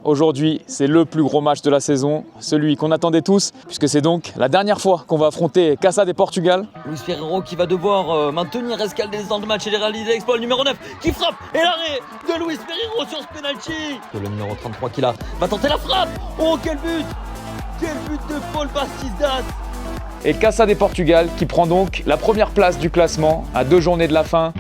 Aujourd'hui, c'est le plus gros match de la saison, celui qu'on attendait tous, puisque c'est donc la dernière fois qu'on va affronter Casa de Portugal. Luis Ferreiro qui va devoir maintenir Escaldés dans le match et les réaliser l'exploit. Le numéro 9 qui frappe et l'arrêt de Luis Ferreiro sur ce penalty. Le numéro 33 qui là va tenter la frappe. Oh quel but! Quel but de Paul Bastidas! Et Casa de Portugal qui prend donc la première place du classement à 2 journées de la fin.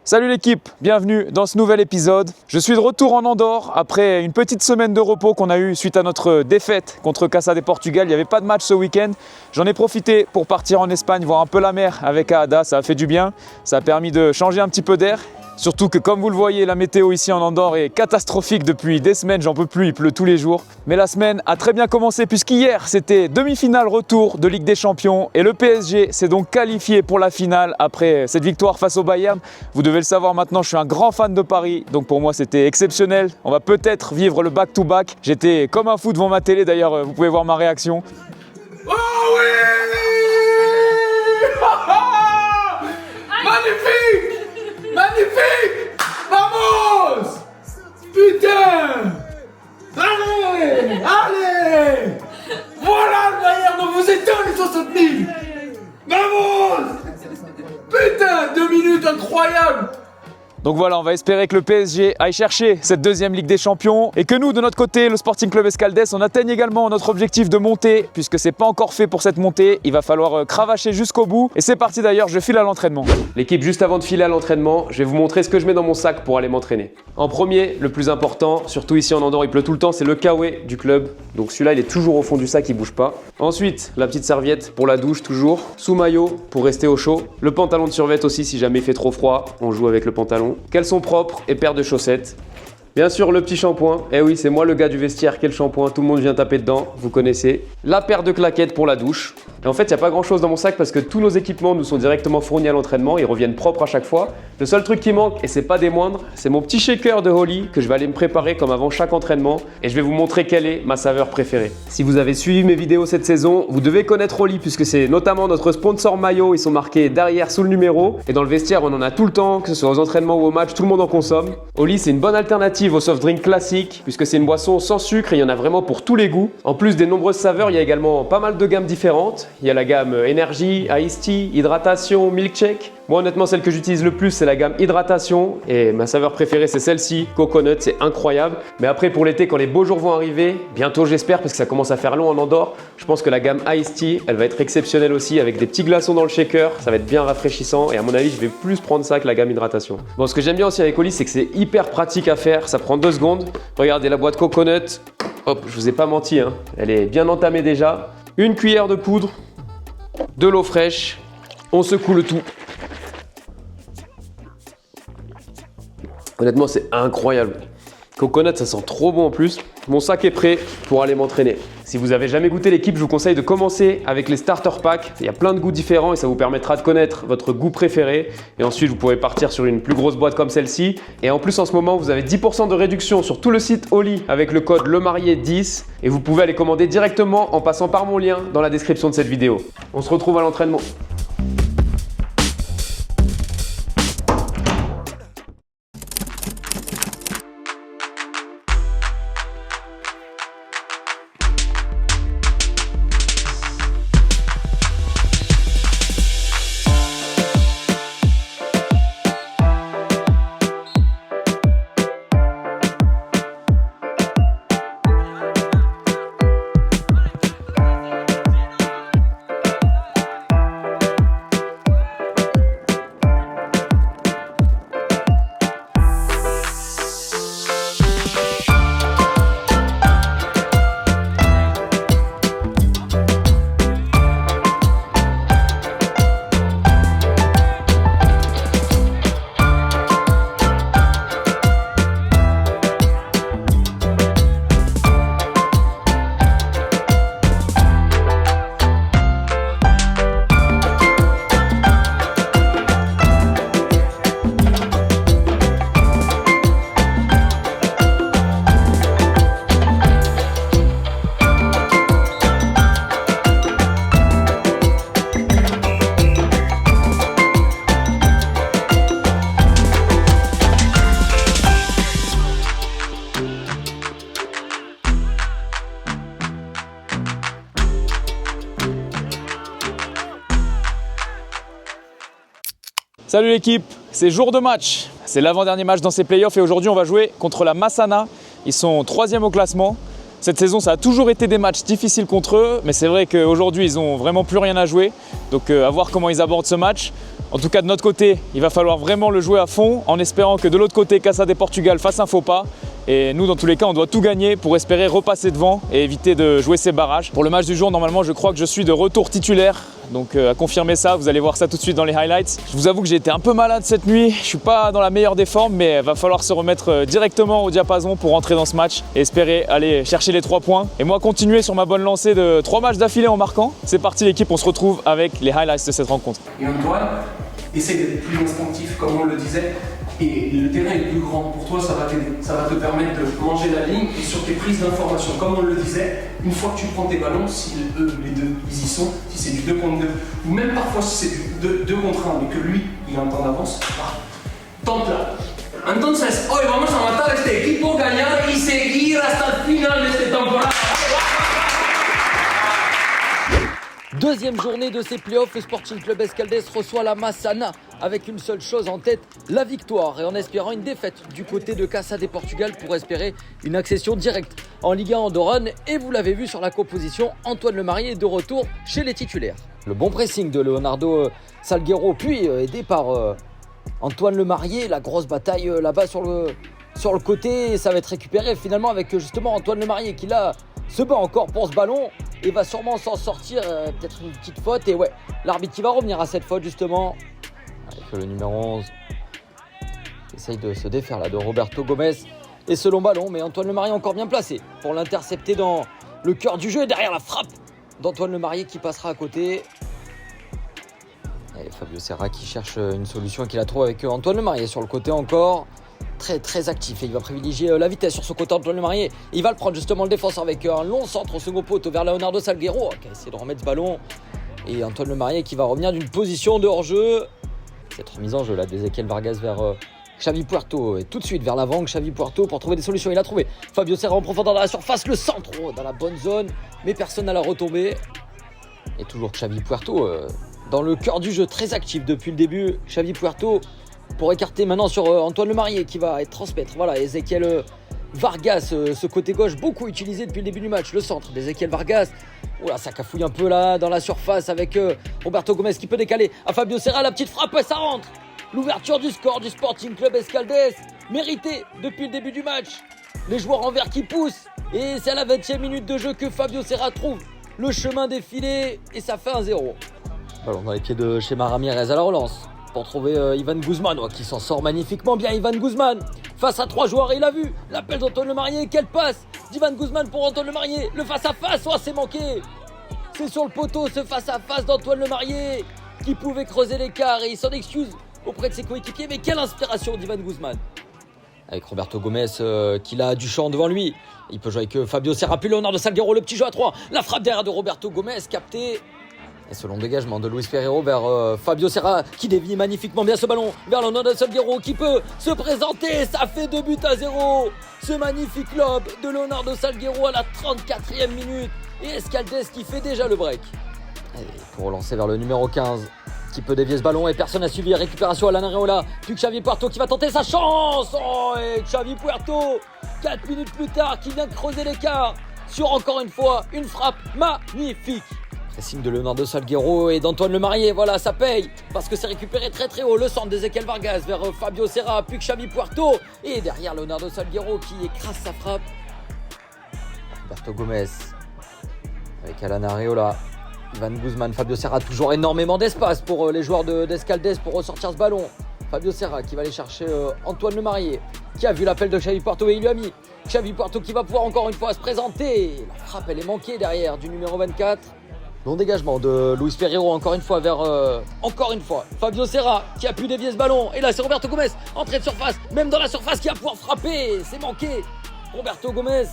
Salut l'équipe, bienvenue dans ce nouvel épisode. Je suis de retour en Andorre après une petite semaine de repos qu'on a eu suite à notre défaite contre Casa de Portugal. Il n'y avait pas de match ce week-end. J'en ai profité pour partir en Espagne, voir un peu la mer avec Aada. Ça a fait du bien, ça a permis de changer un petit peu d'air. Surtout que comme vous le voyez, la météo ici en Andorre est catastrophique depuis des semaines, j'en peux plus, il pleut tous les jours. Mais la semaine a très bien commencé puisqu'hier c'était demi-finale retour de Ligue des Champions et le PSG s'est donc qualifié pour la finale après cette victoire face au Bayern. Vous devez le savoir maintenant, je suis un grand fan de Paris, donc pour moi c'était exceptionnel. On va peut-être vivre le back-to-back. J'étais comme un fou devant ma télé, d'ailleurs vous pouvez voir ma réaction. Oh oui! Magnifique! Magnifique! Vamos! Putain! Allez! Allez! Voilà le Bayern dont vous êtes les 60 000! Vamos! Putain! 2 minutes incroyables! Donc voilà, on va espérer que le PSG aille chercher cette deuxième Ligue des Champions et que nous, de notre côté, le Sporting Club Escaldés, on atteigne également notre objectif de montée puisque c'est pas encore fait pour cette montée. Il va falloir cravacher jusqu'au bout et c'est parti d'ailleurs, je file à l'entraînement. L'équipe, juste avant de filer à l'entraînement, je vais vous montrer ce que je mets dans mon sac pour aller m'entraîner. En premier, le plus important, surtout ici en Andorre, il pleut tout le temps, c'est le kawaii du club. Donc celui-là, il est toujours au fond du sac, il bouge pas. Ensuite, la petite serviette pour la douche toujours. Sous-maillot pour rester au chaud. Le pantalon de survêt aussi si jamais il fait trop froid, on joue avec le pantalon. Caleçon propre et paire de chaussettes. Bien sûr, le petit shampoing. Eh oui, c'est moi le gars du vestiaire qui a le shampoing. Tout le monde vient taper dedans, vous connaissez. La paire de claquettes pour la douche. Et en fait, il n'y a pas grand chose dans mon sac parce que tous nos équipements nous sont directement fournis à l'entraînement. Ils reviennent propres à chaque fois. Le seul truc qui manque, et c'est pas des moindres, c'est mon petit shaker de Holly que je vais aller me préparer comme avant chaque entraînement. Et je vais vous montrer quelle est ma saveur préférée. Si vous avez suivi mes vidéos cette saison, vous devez connaître Holly puisque c'est notamment notre sponsor maillot. Ils sont marqués derrière sous le numéro. Et dans le vestiaire, on en a tout le temps, que ce soit aux entraînements ou au match, tout le monde en consomme. Holly, c'est une bonne alternative au soft drink classique puisque c'est une boisson sans sucre et il y en a vraiment pour tous les goûts. En plus des nombreuses saveurs, il y a également pas mal de gammes différentes. Il y a la gamme Energy, Iced Tea, Hydratation, Milkshake. Moi honnêtement celle que j'utilise le plus c'est la gamme Hydratation et ma saveur préférée c'est celle-ci, Coconut, c'est incroyable. Mais après pour l'été quand les beaux jours vont arriver, bientôt j'espère parce que ça commence à faire long en Andorre, je pense que la gamme Iced Tea elle va être exceptionnelle aussi avec des petits glaçons dans le shaker, ça va être bien rafraîchissant et à mon avis je vais plus prendre ça que la gamme Hydratation. Bon ce que j'aime bien aussi avec Holly c'est que c'est hyper pratique à faire, ça prend 2 secondes. Regardez la boîte Coconut, hop je vous ai pas menti hein. Elle est bien entamée déjà. Une cuillère de poudre, de l'eau fraîche, on secoue le tout. Honnêtement, c'est incroyable. Coconut, ça sent trop bon en plus. Mon sac est prêt pour aller m'entraîner. Si vous avez jamais goûté l'équipe, je vous conseille de commencer avec les starter packs. Il y a plein de goûts différents et ça vous permettra de connaître votre goût préféré. Et ensuite, vous pourrez partir sur une plus grosse boîte comme celle-ci. Et en plus, en ce moment, vous avez 10% de réduction sur tout le site Holly avec le code LEMARIÉ10. Et vous pouvez aller commander directement en passant par mon lien dans la description de cette vidéo. On se retrouve à l'entraînement. Salut l'équipe, c'est jour de match. C'est l'avant-dernier match dans ces playoffs et aujourd'hui on va jouer contre la Massana. Ils sont 3e au classement. Cette saison ça a toujours été des matchs difficiles contre eux, mais c'est vrai qu'aujourd'hui ils n'ont vraiment plus rien à jouer. Donc à voir comment ils abordent ce match. En tout cas de notre côté, il va falloir vraiment le jouer à fond en espérant que de l'autre côté, Casa de Portugal fasse un faux pas. Et nous, dans tous les cas, on doit tout gagner pour espérer repasser devant et éviter de jouer ces barrages. Pour le match du jour, normalement, je crois que je suis de retour titulaire. Donc à confirmer ça, vous allez voir ça tout de suite dans les highlights. Je vous avoue que j'ai été un peu malade cette nuit. Je suis pas dans la meilleure des formes, mais il va falloir se remettre directement au diapason pour rentrer dans ce match et espérer aller chercher les 3 points. Et moi, continuer sur ma bonne lancée de 3 matchs d'affilée en marquant. C'est parti l'équipe, on se retrouve avec les highlights de cette rencontre. Et Antoine, essaie d'être plus instinctif, comme on le disait. Et le terrain est plus grand. Pour toi, ça va t'aider. Ça va te permettre de manger la ligne et sur tes prises d'information. Comme on le disait, une fois que tu prends tes ballons, si eux, les deux, ils y sont, si c'est du 2 contre 2, ou même parfois si c'est du 2 contre 1, mais que lui, il a un temps d'avance, tente-la. Entonces, hoy vamos a matar a este equipo, ganar y seguir hasta el final de esta temporada. Deuxième journée de ces playoffs, le Sporting Club Escaldès reçoit la Massana avec une seule chose en tête, la victoire, et en espérant une défaite du côté de Casa de Portugal pour espérer une accession directe en Ligue 1 andorrane. Et vous l'avez vu sur la composition, Antoine Lemarié est de retour chez les titulaires. Le bon pressing de Leonardo Salguero, puis aidé par Antoine Lemarié, la grosse bataille là-bas sur le côté, ça va être récupéré finalement avec justement Antoine Lemarié qui là se bat encore pour ce ballon et va sûrement s'en sortir, peut-être une petite faute. Et ouais, l'arbitre qui va revenir à cette faute justement. Avec le numéro 11 essaye de se défaire là de Roberto Gomez. Et ce long ballon, mais Antoine Lemarié encore bien placé pour l'intercepter dans le cœur du jeu. Et derrière la frappe d'Antoine Lemarié qui passera à côté. Et Fabio Serra qui cherche une solution et qui la trouve avec Antoine Lemarié sur le côté encore. Très actif et il va privilégier la vitesse sur ce côté Antoine Lemarié. Il va le prendre justement le défenseur avec un long centre au second poteau vers Leonardo Salguero qui a essayé de remettre ce ballon. Et Antoine Lemarié qui va revenir d'une position de hors-jeu. Cette remise en jeu là d'Ezequiel Vargas vers Xavi Puerto et tout de suite vers l'avant Xavi Puerto pour trouver des solutions. Il a trouvé Fabio Serra en profondeur dans la surface, le centre dans la bonne zone, mais personne n'a la retombée. Et toujours Xavi Puerto dans le cœur du jeu, très actif depuis le début. Xavi Puerto pour écarter maintenant sur Antoine Lemarié qui va transmettre. Voilà, Ezequiel Vargas, ce côté gauche beaucoup utilisé depuis le début du match. Le centre d'Ezequiel Vargas. Oula, ça cafouille un peu là dans la surface avec Roberto Gomez qui peut décaler à Fabio Serra. La petite frappe, ça rentre. L'ouverture du score du Sporting Club Escaldès, méritée depuis le début du match. Les joueurs en vert qui poussent. Et c'est à la 20e minute de jeu que Fabio Serra trouve le chemin des filets. Et ça fait 1-0. Ballon dans les pieds de Chema Ramirez à la relance. Pour trouver Ivan Guzman qui s'en sort magnifiquement bien. Ivan Guzman face à 3 joueurs et il a vu l'appel d'Antoine Lemarié. Quelle passe d'Ivan Guzman pour Antoine Lemarié. Le face à face, c'est manqué. C'est sur le poteau ce face à face d'Antoine Lemarié qui pouvait creuser l'écart et il s'en excuse auprès de ses coéquipiers. Mais quelle inspiration d'Ivan Guzman. Avec Roberto Gomez qui a du champ devant lui. Il peut jouer avec Fabio Serra puis Leonardo Salguero, le petit jeu à 3. La frappe derrière de Roberto Gomez capté. Et ce long dégagement de Luis Ferreiro vers Fabio Serra qui dévie magnifiquement bien ce ballon vers Leonardo Salguero qui peut se présenter. Ça fait 2-0. Ce magnifique lob de Leonardo Salguero à la 34e minute. Et Escaldès qui fait déjà le break. Et pour relancer vers le numéro 15 qui peut dévier ce ballon et personne n'a suivi. Récupération à l'Anareola. Puis Xavi Puerto qui va tenter sa chance. Et Xavi Puerto 4 minutes plus tard qui vient creuser l'écart sur encore une fois une frappe magnifique. Signe de Leonardo Salguero et d'Antoine Lemarié, voilà ça paye parce que c'est récupéré très haut, le centre d'Ezequiel Vargas vers Fabio Serra, puis Xavi Puerto et derrière Leonardo Salguero qui écrase sa frappe. Roberto Gomez avec Alan Areola, Ivan Guzman, Fabio Serra, toujours énormément d'espace pour les joueurs d'Escaldès pour ressortir ce ballon. Fabio Serra qui va aller chercher Antoine Lemarié qui a vu l'appel de Xavi Puerto et il lui a mis Xavi Puerto qui va pouvoir encore une fois se présenter. La frappe elle est manquée derrière du numéro 24. Long dégagement de Luis Ferreiro encore une fois vers Fabio Serra qui a pu dévier ce ballon. Et là c'est Roberto Gomez, entrée de surface, même dans la surface qui va pouvoir frapper. C'est manqué. Roberto Gomez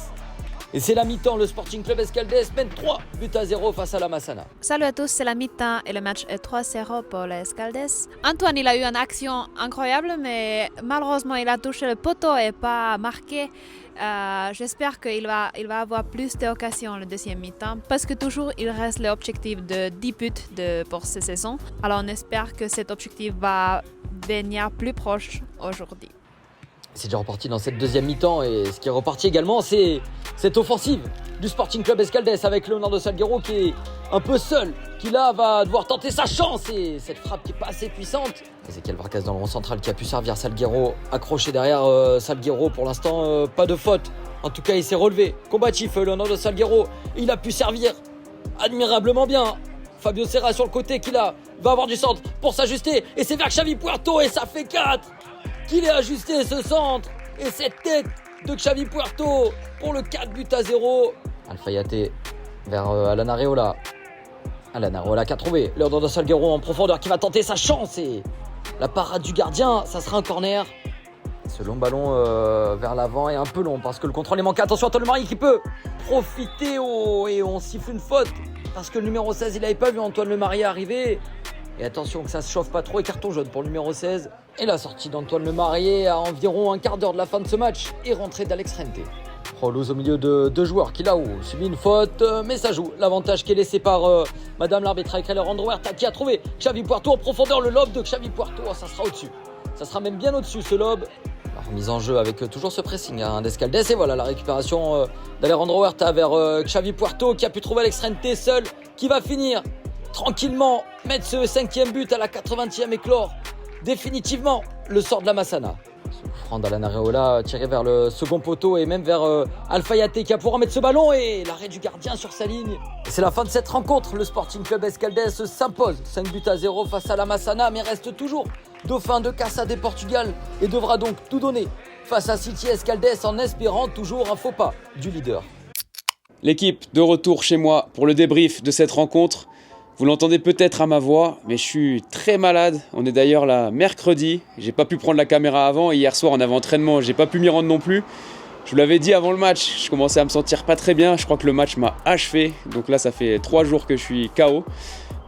Et c'est la mi-temps, le Sporting Club Escaldès mène 3-0 face à la Massana. Salut à tous, c'est la mi-temps et le match est 3-0 pour les Escaldès. Antoine, il a eu une action incroyable, mais malheureusement, il a touché le poteau et pas marqué. J'espère qu'il va avoir plus d'occasions le deuxième mi-temps parce que toujours il reste l'objectif de 10 buts pour cette saison. Alors on espère que cet objectif va venir plus proche aujourd'hui. C'est déjà reparti dans cette deuxième mi-temps et ce qui est reparti également, c'est cette offensive du Sporting Club Escaldès avec Leonardo Salguero qui est un peu seul, qui là va devoir tenter sa chance et cette frappe qui est pas assez puissante. Ezequiel Vargas dans le rond central qui a pu servir Salguero, accroché derrière Salguero pour l'instant, pas de faute. En tout cas il s'est relevé, combatif Leonardo Salguero, il a pu servir admirablement bien. Fabio Serra sur le côté qui là va avoir du centre pour s'ajuster et c'est vers Xavi Puerto et ça fait 4 qu'il est ajusté ce centre et cette tête de Xavi Puerto pour le 4-0. Alpha Yaté vers Alan Areola. Alan Areola qui a trouvé Leonardo Salguero en profondeur qui va tenter sa chance et la parade du gardien, ça sera un corner. Ce long ballon vers l'avant est un peu long parce que le contrôle est manqué. Attention Antoine Lemarié qui peut profiter et on siffle une faute parce que le numéro 16 il n'avait pas vu Antoine Lemarié arriver. Et attention que ça se chauffe pas trop et carton jaune pour le numéro 16. Et la sortie d'Antoine Lemarié à environ un quart d'heure de la fin de ce match et rentrée d'Alex Rente. Rolouz au milieu de deux joueurs qui là-haut subit une faute, mais ça joue. L'avantage qui est laissé par Madame l'arbitre avec Alejandro Huerta qui a trouvé Xavi Puerto en profondeur. Le lob de Xavi Puerto, ça sera au-dessus. Ça sera même bien au-dessus ce lob. La remise en jeu avec toujours ce pressing d'Escaldès. Et voilà la récupération d'Alejandro Huerta vers Xavi Puerto qui a pu trouver Alex Rente seul qui va finir tranquillement mettre ce 5e but à la 80e et clore définitivement le sort de la Massana. Ce coup franc d'Alan Areola tiré vers le second poteau et même vers Alpha Yaté qui a pour remettre ce ballon et l'arrêt du gardien sur sa ligne. Et c'est la fin de cette rencontre. Le Sporting Club Escaldès s'impose 5-0 face à la Massana mais reste toujours dauphin de Casa de Portugal et devra donc tout donner face à City Escaldès en espérant toujours un faux pas du leader. L'équipe de retour chez moi pour le débrief de cette rencontre. Vous l'entendez peut-être à ma voix, mais je suis très malade. On est d'ailleurs là mercredi. J'ai pas pu prendre la caméra avant et hier soir on avait entraînement, j'ai pas pu m'y rendre non plus. Je vous l'avais dit avant le match, je commençais à me sentir pas très bien. Je crois que le match m'a achevé. Donc là ça fait 3 jours que je suis KO.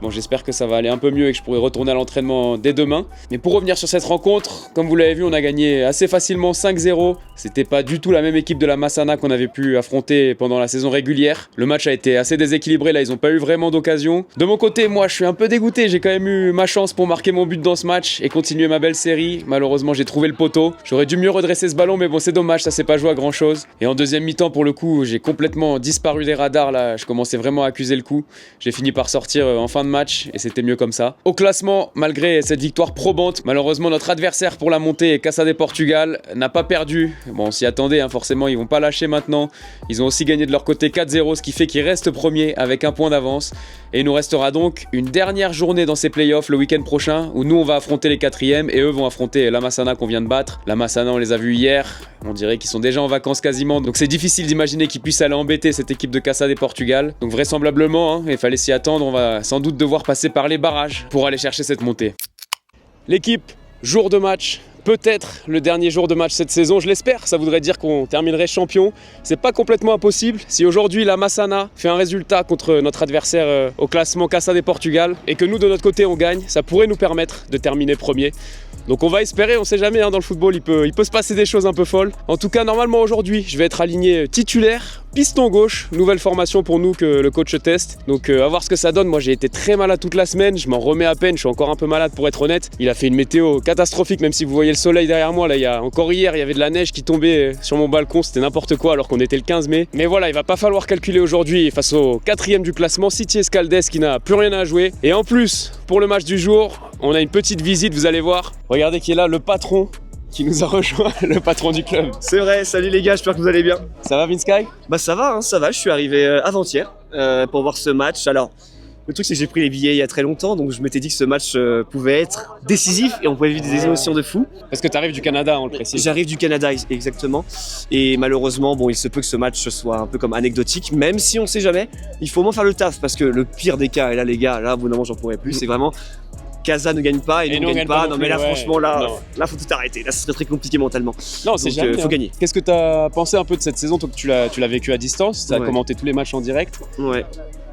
Bon, j'espère que ça va aller un peu mieux et que je pourrai retourner à l'entraînement dès demain. Mais pour revenir sur cette rencontre, comme vous l'avez vu, on a gagné assez facilement 5-0. C'était pas du tout la même équipe de la Massana qu'on avait pu affronter pendant la saison régulière. Le match a été assez déséquilibré, là ils ont pas eu vraiment d'occasion. De mon côté, moi je suis un peu dégoûté, j'ai quand même eu ma chance pour marquer mon but dans ce match et continuer ma belle série. Malheureusement j'ai trouvé le poteau. J'aurais dû mieux redresser ce ballon, mais bon c'est dommage, ça s'est pas joué à grand chose. Et en deuxième mi-temps pour le coup, j'ai complètement disparu des radars là, je commençais vraiment à accuser le coup. J'ai fini par sortir en fin de match et c'était mieux comme ça. Au classement, malgré cette victoire probante, malheureusement notre adversaire pour la montée, Casa de Portugal, n'a pas perdu. Bon, on s'y attendait, forcément, ils vont pas lâcher maintenant. Ils ont aussi gagné de leur côté 4-0, ce qui fait qu'ils restent premiers avec un point d'avance. Et il nous restera donc une dernière journée dans ces playoffs le week-end prochain, où nous on va affronter les 4e et eux vont affronter la Massana qu'on vient de battre. La Massana, on les a vus hier, on dirait qu'ils sont déjà en vacances quasiment, donc c'est difficile d'imaginer qu'ils puissent aller embêter cette équipe de Casa de Portugal. Donc vraisemblablement, il fallait s'y attendre, on va sans doute devoir passer par les barrages pour aller chercher cette montée. L'équipe, jour de match, peut-être le dernier jour de match cette saison, je l'espère, ça voudrait dire qu'on terminerait champion. C'est pas complètement impossible. Si aujourd'hui la Massana fait un résultat contre notre adversaire au classement Casa de Portugal et que nous de notre côté on gagne, ça pourrait nous permettre de terminer premier. Donc on va espérer, on sait jamais, dans le football il peut se passer des choses un peu folles. En tout cas normalement aujourd'hui je vais être aligné titulaire, piston gauche, nouvelle formation pour nous que le coach teste. Donc à voir ce que ça donne. Moi j'ai été très malade toute la semaine, je m'en remets à peine, je suis encore un peu malade pour être honnête. Il a fait une météo catastrophique, même si vous voyez le soleil derrière moi, là encore hier il y avait de la neige qui tombait sur mon balcon, c'était n'importe quoi alors qu'on était le 15 mai. Mais voilà, il va pas falloir calculer aujourd'hui face au 4e du classement, City Escaldès qui n'a plus rien à jouer. Et en plus, pour le match du jour, on a une petite visite, vous allez voir. Regardez qui est là, le patron qui nous a rejoint, le patron du club. C'est vrai, salut les gars, j'espère que vous allez bien. Ça va Vince Sky ? Bah ça va, je suis arrivé avant-hier pour voir ce match. Alors, le truc c'est que j'ai pris les billets il y a très longtemps, donc je m'étais dit que ce match pouvait être décisif et on pouvait vivre des émotions de fou. Parce que tu arrives du Canada, on le précise. J'arrive du Canada, exactement. Et malheureusement, bon, il se peut que ce match soit un peu comme anecdotique, même si on sait jamais. Il faut au moins faire le taf, parce que le pire des cas, et là les gars, là, au bout d'un moment j'en pourrais plus, c'est vraiment Casa ne gagne pas et nous ne gagne pas. non Non mais plus, là ouais. franchement Non. là faut tout arrêter. Là ce serait très compliqué mentalement. Non, c'est Donc, jamais. faut gagner. Qu'est-ce que tu as pensé un peu de cette saison? Toi, tu l'as vécu à distance, tu as Ouais. commenté tous les matchs en direct. Ouais.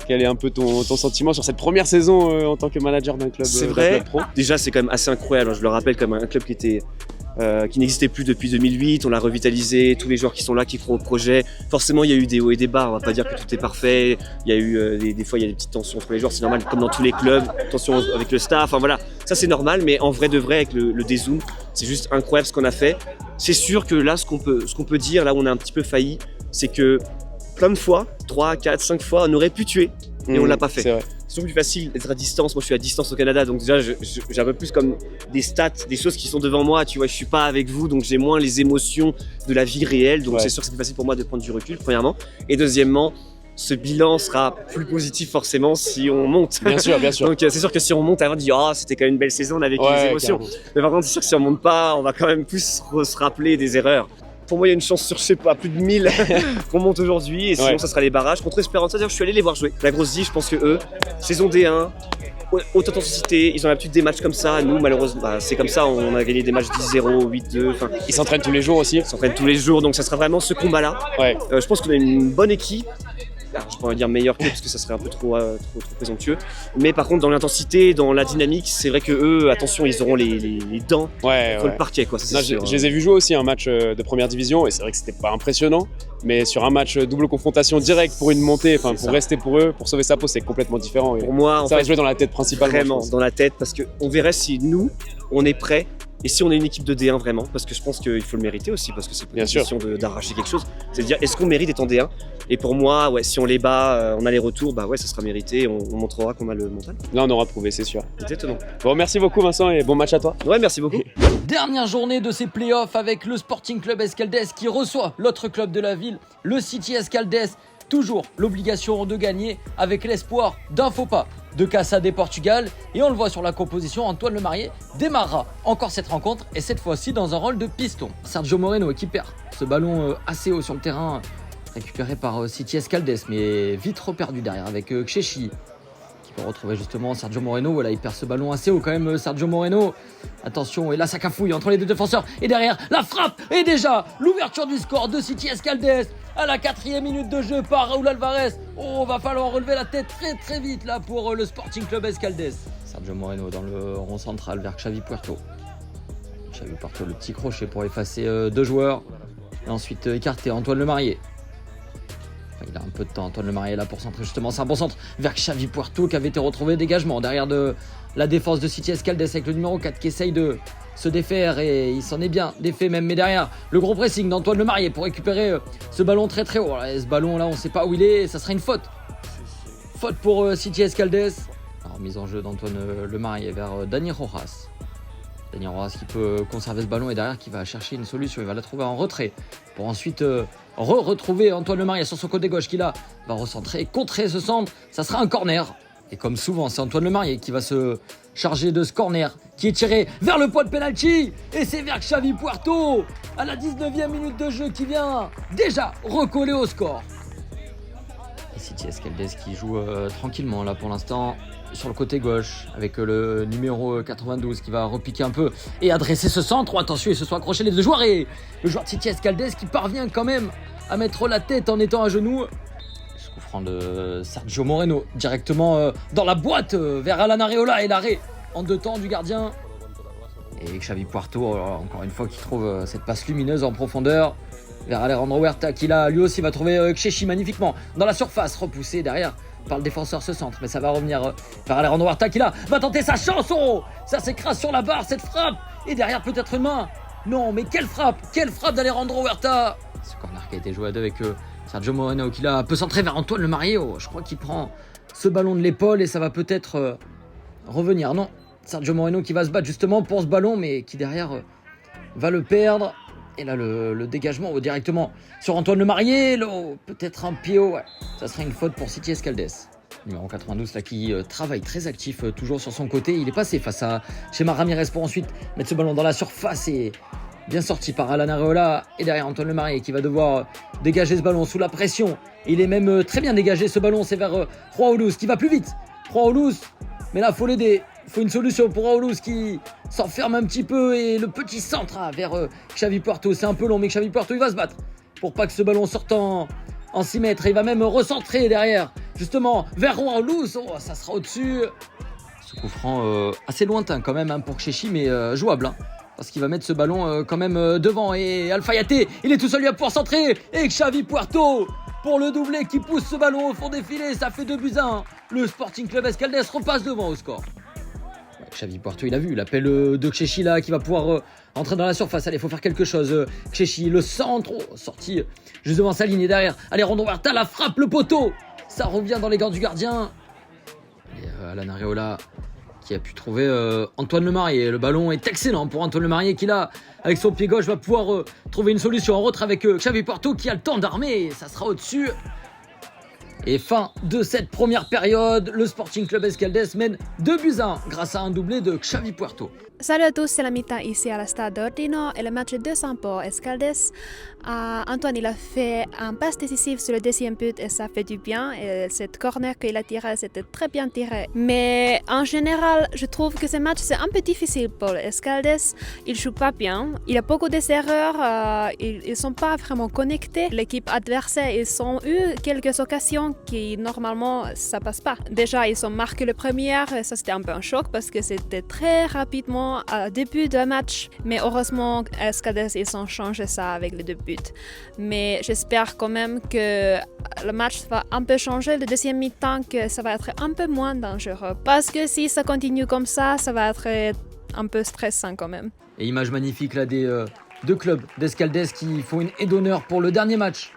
Quel est un peu ton sentiment sur cette première saison en tant que manager d'un club, C'est d'un vrai. club pro? Déjà c'est quand même assez incroyable. Je le rappelle comme un club qui n'existait plus depuis 2008, on l'a revitalisé, tous les joueurs qui sont là, qui croient au projet. Forcément, il y a eu des hauts et des bas, on va pas dire que tout est parfait. Il y a eu des fois, il y a des petites tensions entre les joueurs, c'est normal, comme dans tous les clubs, tensions avec le staff, enfin voilà, ça c'est normal, mais en vrai de vrai, avec le dézoom, c'est juste incroyable ce qu'on a fait. C'est sûr que là, ce qu'on peut dire, là où on a un petit peu failli, c'est que plein de fois, 3, 4, 5 fois, on aurait pu tuer, et on l'a pas fait. C'est vrai. C'est toujours plus facile d'être à distance. Moi, je suis à distance au Canada, donc déjà, j'ai un peu plus comme des stats, des choses qui sont devant moi. Tu vois, je suis pas avec vous, donc j'ai moins les émotions de la vie réelle. Donc, Ouais. c'est sûr que c'est plus facile pour moi de prendre du recul, premièrement. Et deuxièmement, ce bilan sera plus positif forcément si on monte. Bien sûr, bien sûr. Donc, c'est sûr que si on monte, avant de dire, oh, c'était quand même une belle saison, on a vécu des Ouais, émotions. carrément. Mais par contre, c'est sûr que si on monte pas, on va quand même plus se rappeler des erreurs. Pour moi, il y a une chance sur, je sais pas, plus de 1000 qu'on monte aujourd'hui. Et sinon, Ouais. ça sera les barrages. Contre Esperanza, d'ailleurs, je suis allé les voir jouer. La grosse vie, je pense que eux, saison D1, haute intensité, ils ont l'habitude des matchs comme ça. Nous, malheureusement, c'est comme ça, on a gagné des matchs 10-0, 8-2. Enfin, Ils s'entraînent tous les jours aussi. ils s'entraînent tous les jours, donc ça sera vraiment ce combat-là. Ouais. Je pense qu'on a une bonne équipe. Alors, je pourrais dire meilleur que parce que ça serait un peu trop présomptueux. Mais par contre, dans l'intensité, dans la dynamique, c'est vrai que eux, attention, ils auront les dents Ouais, contre ouais. le parquet, quoi. Ça, c'est Non, sûr. je les ai vus jouer aussi un match de première division et c'est vrai que c'était pas impressionnant, mais sur un match double confrontation directe pour une montée, enfin C'est pour ça. rester pour eux, pour sauver sa peau, c'est complètement différent. Et Pour moi, en ça va fait, se jouer dans la tête principalement. je vraiment pense. dans la tête, parce qu'on verrait si nous, on est prêts et si on est une équipe de D1 vraiment, parce que je pense qu'il faut le mériter aussi, parce que c'est pas Bien une sûr. question d'arracher quelque chose. C'est de dire, est-ce qu'on mérite d'être en D1? Et pour moi, ouais, si on les bat en aller-retour, bah ouais, ça sera mérité. On montrera qu'on a le mental. Là, on aura prouvé, c'est sûr. Exactement. Bon, merci beaucoup Vincent et bon match à toi. Ouais, merci beaucoup. Dernière journée de ces playoffs avec le Sporting Club Escaldes qui reçoit l'autre club de la ville, le City Escaldes. Toujours l'obligation de gagner avec l'espoir d'un faux pas de Casa de Portugal. Et on le voit sur la composition, Antoine Lemarié démarrera encore cette rencontre et cette fois-ci dans un rôle de piston. Sergio Moreno qui perd ce ballon assez haut sur le terrain, récupéré par City Escaldes, mais vite reperdu derrière avec Ksheshi. Qui peut retrouver justement Sergio Moreno. Voilà, il perd ce ballon assez haut quand même, Sergio Moreno. Attention, et là ça cafouille entre les deux défenseurs. Et derrière, la frappe et déjà l'ouverture du score de City Escaldes à la 4e minute de jeu par Raúl Alvarez. Oh, va falloir relever la tête très très vite là pour le Sporting Club Escaldes. Sergio Moreno dans le rond central vers Xavi Puerto. Xavi Puerto, le petit crochet pour effacer deux joueurs. Et ensuite écarter Antoine Lemarié. Enfin, il a un peu de temps, Antoine Lemarié là pour centrer justement. C'est un bon centre vers Xavi Puerto qui avait été retrouvé. Dégagement derrière de la défense de City Escaldes avec le numéro 4 qui essaye de se défaire et il s'en est bien défait même. Mais derrière, le gros pressing d'Antoine Lemarié pour récupérer ce ballon très très haut. Voilà, et ce ballon là, on ne sait pas où il est et ça sera une faute. Faute pour City Escaldes. Alors, mise en jeu d'Antoine Lemarié vers Dani Rojas. Dani Rojas qui peut conserver ce ballon et derrière qui va chercher une solution. Il va la trouver en retrait pour ensuite retrouver Antoine Lemarié sur son côté gauche qui là va recentrer et contrer ce centre. Ça sera un corner. Et comme souvent, c'est Antoine Lemarié qui va se charger de ce corner qui est tiré vers le point de penalty. Et c'est vers Xavi Puerto à la 19e minute de jeu qui vient déjà recoller au score. Et City Escaldes qui joue tranquillement là pour l'instant sur le côté gauche avec le numéro 92 qui va repiquer un peu et adresser ce centre. Oh, attention, ils se sont accrochés les deux joueurs et le joueur de City Escaldes qui parvient quand même à mettre la tête en étant à genoux. Coup franc de Sergio Moreno directement dans la boîte vers Alan Areola et l'arrêt en deux temps du gardien. Et Xavi Puerto, encore une fois, qui trouve cette passe lumineuse en profondeur vers Alejandro Huerta qui là lui aussi va trouver Ksheshi magnifiquement dans la surface, repoussé derrière par le défenseur ce centre, mais ça va revenir vers Alejandro Huerta qui là va tenter sa chance. Oh, ça s'écrase sur la barre cette frappe et derrière peut-être une main. Non, mais quelle frappe d'Alejandro Huerta. Ce corner qui a été joué à deux avec Sergio Moreno qui là peut centrer vers Antoine Lemarié. Oh, je crois qu'il prend ce ballon de l'épaule et ça va peut-être revenir. Non, Sergio Moreno qui va se battre justement pour ce ballon mais qui derrière va le perdre. Et là le dégagement directement sur Antoine Lemarié. Peut-être un pied haut. Ouais. Ça serait une faute pour City Escaldes. Numéro 92 là qui travaille très actif toujours sur son côté. Il est passé face à Chema Ramirez pour ensuite mettre ce ballon dans la surface et bien sorti par Alan Areola et derrière Antoine Lemarié qui va devoir dégager ce ballon sous la pression. Il est même très bien dégagé ce ballon, c'est vers Juan Olouz qui va plus vite. Juan Olouz, mais là faut l'aider. Il faut une solution pour Aoulouz qui s'enferme un petit peu et le petit centre vers Xavi Puerto. C'est un peu long mais Xavi Puerto il va se battre pour pas que ce ballon sorte en 6 mètres. Il va même recentrer derrière justement vers Aoulouz. Oh, ça sera au-dessus. Ce coup franc assez lointain quand même pour Kchechi mais jouable. Parce qu'il va mettre ce ballon quand même devant. Et Alpha Yaté, il est tout seul, il va pouvoir centrer. Et Xavi Puerto pour le doublé qui pousse ce ballon au fond des filets. Ça fait 2-1. Le Sporting Club Escaldès repasse devant au score. Ouais, Xavi Puerto, il a vu l'appel de Kchechi là qui va pouvoir entrer dans la surface. Allez, il faut faire quelque chose. Kchechi, le centre, sorti juste devant sa ligne et derrière. Allez, Rondon Huerta, la frappe, le poteau. Ça revient dans les gants du gardien. Et Alan Areola qui a pu trouver Antoine Lemarié. Le ballon est excellent pour Antoine Lemarié qui là, avec son pied gauche, va pouvoir trouver une solution en retrait avec Xavi Puerto qui a le temps d'armer. Ça sera au-dessus. Et fin de cette première période, le Sporting Club Escaldès mène 2-1 grâce à un doublé de Xavi Puerto. Salut à tous, c'est la mi-temps ici à la Stade d'Ordino et le match est 200 pour Escaldès. Antoine il a fait un passe décisif sur le deuxième but et ça fait du bien. Et cette corner qu'il a tiré, c'était très bien tiré. Mais en général, je trouve que ce match c'est un peu difficile pour Escaldès. Il joue pas bien, il a beaucoup d'erreurs, ils sont pas vraiment connectés. L'équipe adversaire, ils ont eu quelques occasions qui normalement ça passe pas. Déjà ils ont marqué le premier, ça c'était un peu un choc parce que c'était très rapidement au début du match, mais heureusement Escaldès ils ont changé ça avec les 2 buts. Mais j'espère quand même que le match va un peu changer le deuxième mi-temps, que ça va être un peu moins dangereux parce que si ça continue comme ça va être un peu stressant quand même. Et image magnifique là des 2 clubs d'Escaldès qui font une aide d'honneur pour le dernier match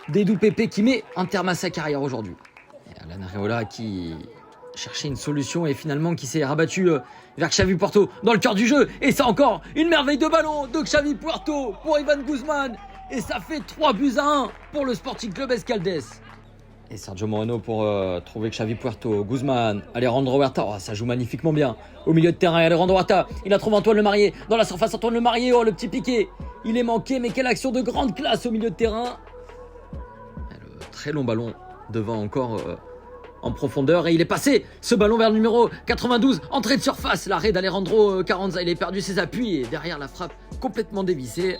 d'Edu Pepe qui met un terme à sa carrière aujourd'hui. Et Alan Areola qui cherchait une solution et finalement qui s'est rabattu vers Xavi Puerto dans le cœur du jeu. Et ça encore, une merveille de ballon de Xavi Puerto pour Ivan Guzman. Et ça fait 3-1 pour le Sporting Club Escaldès. Et Sergio Moreno pour trouver Xavi Puerto. Guzman, Alejandro Huerta, oh, ça joue magnifiquement bien. Au milieu de terrain, Alejandro Huerta, il a trouvé Antoine Lemarié dans la surface. Antoine Lemarié, oh le petit piqué. Il est manqué, mais quelle action de grande classe au milieu de terrain. Le très long ballon devant encore en profondeur. Et il est passé ce ballon vers le numéro 92. Entrée de surface, l'arrêt d'Alejandro Carranza. Il a perdu ses appuis et derrière la frappe complètement dévissée.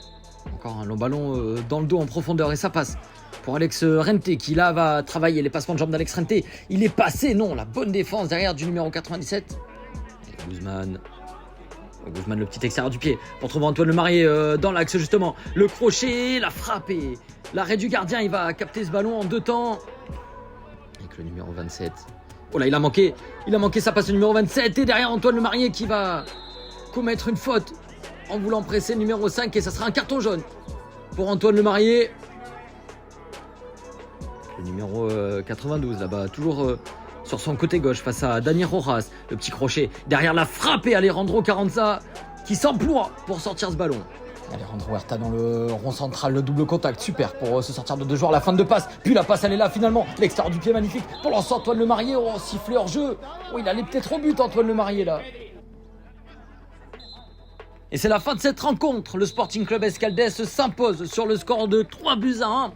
Encore un long ballon dans le dos en profondeur et ça passe pour Alex Rente qui là va travailler les passements de jambes d'Alex Rente. Il est passé, non, la bonne défense derrière du numéro 97. Et Guzman, le petit extérieur du pied pour trouver Antoine Lemarié dans l'axe justement. Le crochet, la frappe et l'arrêt du gardien. Il va capter ce ballon en 2 temps. Avec le numéro 27. Oh là, il a manqué ça passe le numéro 27 et derrière Antoine Lemarié qui va commettre une faute en voulant presser le numéro 5 et ça sera un carton jaune pour Antoine Lemarié. Le numéro 92 là-bas, toujours sur son côté gauche face à Dani Rojas. Le petit crochet derrière la frappe et Alejandro Carranza qui s'emploie pour sortir ce ballon. Alejandro Huerta dans le rond central, le double contact, super pour se sortir de 2 joueurs, la fin de passe, puis la passe elle est là finalement, l'extérieur du pied magnifique pour lancer Antoine Lemarié, oh sifflé hors jeu, oh il allait peut-être au but Antoine Lemarié là. Et c'est la fin de cette rencontre, le Sporting Club Escaldès s'impose sur le score de 3-1.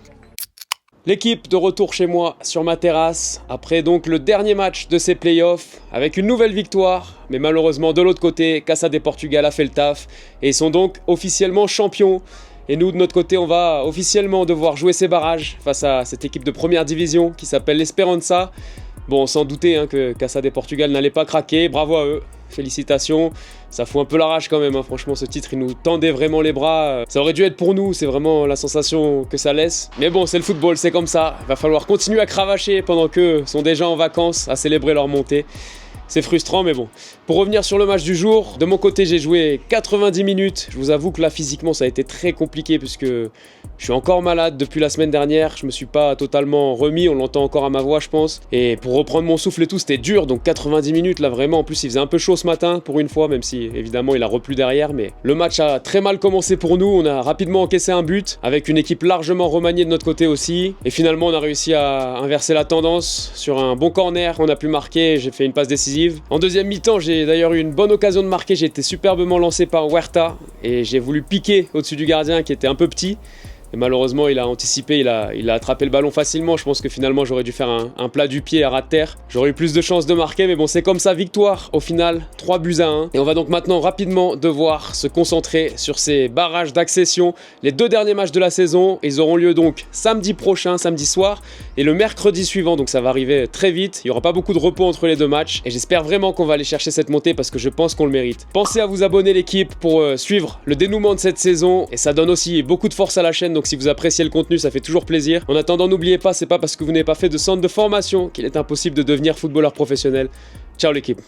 L'équipe de retour chez moi sur ma terrasse, après donc le dernier match de ces playoffs, avec une nouvelle victoire, mais malheureusement de l'autre côté, Casa de Portugal a fait le taf, et ils sont donc officiellement champions. Et nous de notre côté, on va officiellement devoir jouer ces barrages face à cette équipe de première division qui s'appelle l'Esperanza. Bon, on s'en doutait que Casa de Portugal n'allait pas craquer, bravo à eux. Félicitations, ça fout un peu la rage quand même, franchement ce titre il nous tendait vraiment les bras, ça aurait dû être pour nous, c'est vraiment la sensation que ça laisse. Mais bon c'est le football, c'est comme ça, il va falloir continuer à cravacher pendant qu'eux sont déjà en vacances à célébrer leur montée. C'est frustrant mais bon. Pour revenir sur le match du jour, de mon côté j'ai joué 90 minutes, je vous avoue que là physiquement ça a été très compliqué puisque je suis encore malade depuis la semaine dernière, je me suis pas totalement remis, on l'entend encore à ma voix je pense. Et pour reprendre mon souffle et tout c'était dur, donc 90 minutes là vraiment, en plus il faisait un peu chaud ce matin pour une fois, même si évidemment il a replu derrière, mais le match a très mal commencé pour nous, on a rapidement encaissé un but, avec une équipe largement remaniée de notre côté aussi, et finalement on a réussi à inverser la tendance sur un bon corner, on a pu marquer, j'ai fait une passe décisive. En deuxième mi-temps j'ai d'ailleurs eu une bonne occasion de marquer, j'ai été superbement lancé par Huerta, et j'ai voulu piquer au-dessus du gardien qui était un peu petit. Et malheureusement, il a anticipé, il a attrapé le ballon facilement. Je pense que finalement, j'aurais dû faire un plat du pied à ras de terre. J'aurais eu plus de chances de marquer, mais bon, c'est comme ça, victoire au final, 3-1. Et on va donc maintenant rapidement devoir se concentrer sur ces barrages d'accession. Les 2 derniers matchs de la saison, ils auront lieu donc samedi prochain, samedi soir, et le mercredi suivant, donc ça va arriver très vite. Il n'y aura pas beaucoup de repos entre les 2 matchs, et j'espère vraiment qu'on va aller chercher cette montée parce que je pense qu'on le mérite. Pensez à vous abonner l'équipe pour suivre le dénouement de cette saison, et ça donne aussi beaucoup de force à la chaîne, donc si vous appréciez le contenu, ça fait toujours plaisir. En attendant, n'oubliez pas, c'est pas parce que vous n'avez pas fait de centre de formation qu'il est impossible de devenir footballeur professionnel. Ciao l'équipe.